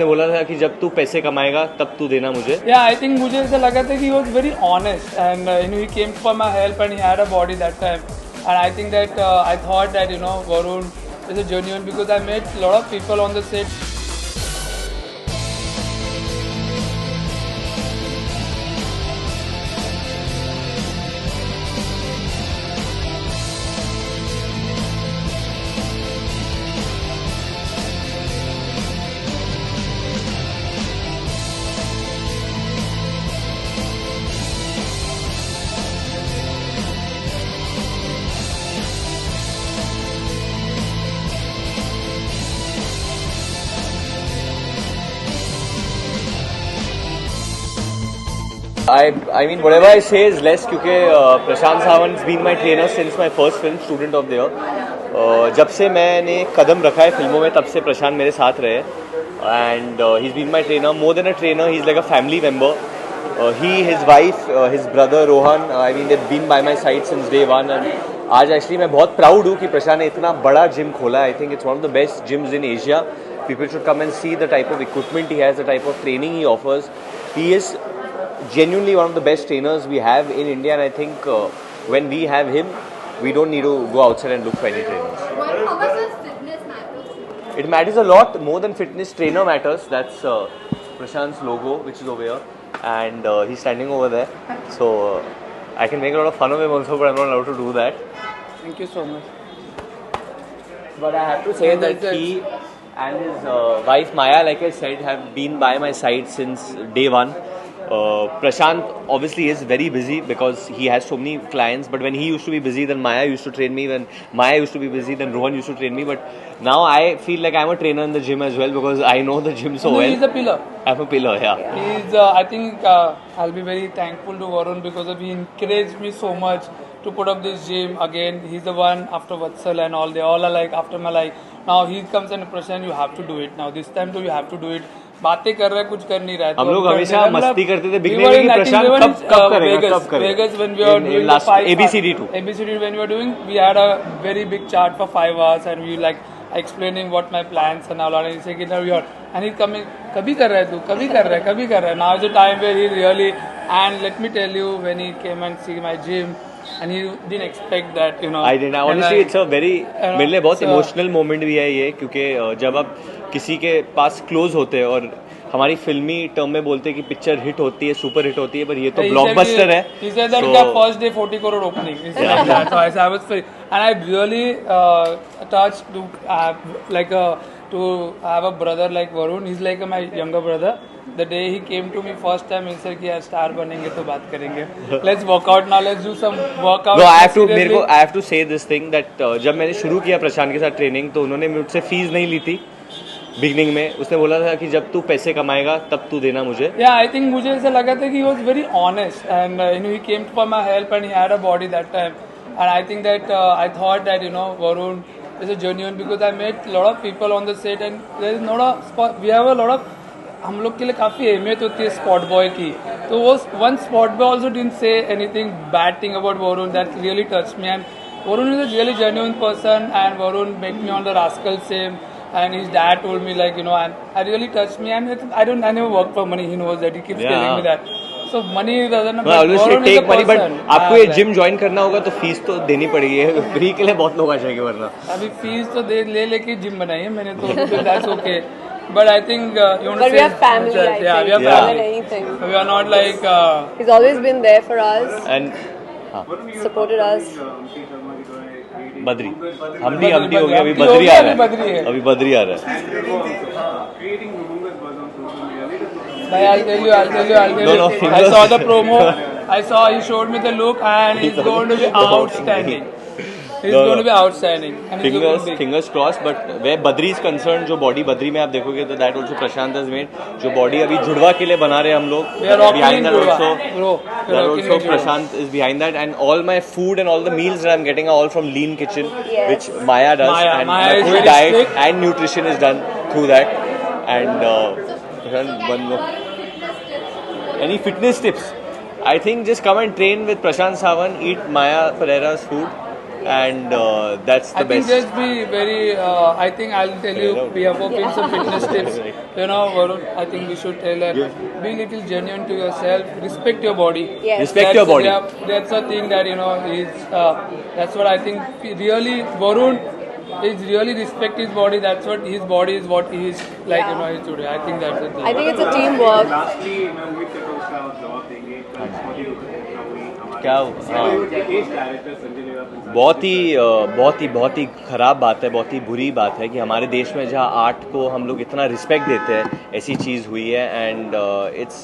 ने बोला था कि जब तू पैसे कमाएगा तब तू देना मुझे. Yeah, I think मुझे ऐसा लगा था कि he was very honest and he came for my help and he had a body that time and I think that I thought that Varun is a genuine because I met a lot of people on the set. I mean whatever I say is less क्योंकि प्रशांत Sawant has been my trainer since my first film Student of the Year. जब से मैंने कदम रखा है फिल्मों में तब से प्रशांत मेरे साथ रहे and he's been my trainer. More than a trainer, he's like a family member. He, his wife, his brother Rohan, I mean they've been by my side since day one and आज actually मैं बहुत proud हूँ कि प्रशांत ने इतना बड़ा gym खोला है. I think it's one of the best gyms in Asia. People should come and see the type of equipment he has, the type of training he offers. He is genuinely one of the best trainers we have in India and I think when we have him, we don't need to go outside and look for any trainers. How much does fitness matter? It matters a lot more than fitness. Trainer matters. That's Prashant's logo, which is over here, and he's standing over there. So I can make a lot of fun of him also, but I'm not allowed to do that. Thank you so much. But I have to say that he and his wife Maya, like I said, have been by my side since day one. Prashant obviously is very busy because he has so many clients, but when he used to be busy, then Maya used to train me. When Maya used to be busy, then Rohan used to train me. But now I feel like I'm a trainer in the gym as well because I know the gym so well. He's a pillar. I'm a pillar, yeah. He's, I think I'll be very thankful to Varun because he encouraged me so much to put up this gym. Again, he's the one after Vatsal and all. They all are like after my life. Now he comes and Prashant, you have to do it. Now this time too, you have to do it. बातें कर रहा है कुछ कर नहीं रहा है. हम लोग हमेशा मस्ती करते थे बिगने में कि प्रशांत कब करेगा. Vegas when we were doing last ABCD2 when we were doing, we had a very big chart for 5 hours and we like explaining what my plans and all. And he said, and he's coming, कभी कर रहा है तू, कभी कर रहा है, कभी कर रहा है. Now is the time where he really, and let me tell you, when he came and see my gym, and he didn't expect that, I didn't. Honestly, it's a very, मेरे लिए बहुत इमोशनल मोमेंट भी है ये क्योंकि जब आप किसी के पास क्लोज होते हैं और हमारी फिल्मी टर्म में बोलते हैं कि पिक्चर हिट होती है, सुपर हिट होती है, पर ये तो ब्लॉकबस्टर है. He said that the first day 40 crore opening. He said that. So I was free. And I really touched to have a brother like Varun. He's like my younger brother. The day he came to me first time, he said कि यार star बनेंगे तो बात करेंगे. Let's work out now. Let's do some workout. No, I have to say this thing that जब मैंने शुरू किया प्रशांत के साथ ट्रेनिंग तो उन्होंने मुझसे फीस नहीं ली थी बिगनिंग में. उसने बोला था कि जब तू पैसे कमाएगा तब तू देना मुझे. Yeah, I think मुझे ऐसा लगा था कि he was very honest and he came for my help and he had a body that time and I think that I thought that Varun is a genuine because I met a lot of people on the set and there is not a spot. We have a lot of हम लोग के लिए काफ़ी अहमियत होती है spot boy की. तो वो one spot boy also didn't say anything bad thing about Varun that really touch me and Varun is a really genuine person and Varun make me on the rascal same and his dad told me like and I really touched me and I never work for money. He knows that. He keeps telling me that. So money doesn't matter. Obviously take money but आपको ये gym join करना होगा तो fees तो देनी पड़ेगी. Free के लिए बहुत लोग आ जाएंगे वरना. अभी फीस तो ले लेके जिम बनाई है मैंने तो that's okay. But I think you want to say we have family. Yeah, we have family. We are not like. He's always been there for us. And supported us. Badri हमटी हो गया. अभी बद्री आ रहा है. अभी बद्री आ रहा है. I'll tell you. No, I saw the promo. I saw he showed me the look and he's going to be outstanding. He's going to be outstanding. Fingers crossed. But where Badri is concerned, जो body Badri में आप देखोगे तो that also Prashant has made. जो body अभी जुड़वा के लिए बना रहे हैं हम लोग. Behind that also Prashant is behind that, and all my food and all the meals that I'm getting are all from Lean Kitchen, which Maya does, and my full diet and nutrition is done through that. And Prashant, one more. Any fitness tips? I think just come and train with Prashant Sawant, eat Maya Pereira's food. and that's the I think best. just be very. I think I'll tell you. We have opened some fitness tips. You know, Varun, I think we should tell her. Be little genuine to yourself. Respect your body. Yes. Respect your body. That's a thing that you know is. That's what I think. Really, Varun is really respect his body. That's what his body is. What he is like. Yeah. You know, is today. I think that's the thing. I think it's a teamwork. Lastly मैं उम्मीद करता हूँ उसका आप जवाब देंगे बहुत ही क्या एज डायरेक्टर संजय लीला बहुत ही ख़राब बात है, बहुत ही बुरी बात है कि हमारे देश में जहाँ आर्ट को हम लोग इतना रिस्पेक्ट देते हैं, ऐसी चीज़ हुई है and it's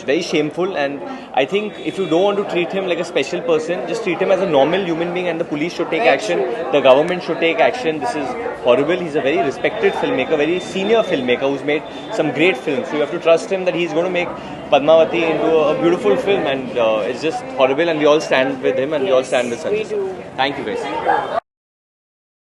very shameful and I think if you don't want to treat him like a special person, just treat him as a normal human being and the police should take action, the government should take action. This is horrible. He's a very respected filmmaker, very senior filmmaker who's made some great films. So you have to trust him that he's going to make Padmavati into a beautiful film, and it's just horrible. And we all stand with him, and we all stand with Sanjay. we do. Thank you, guys.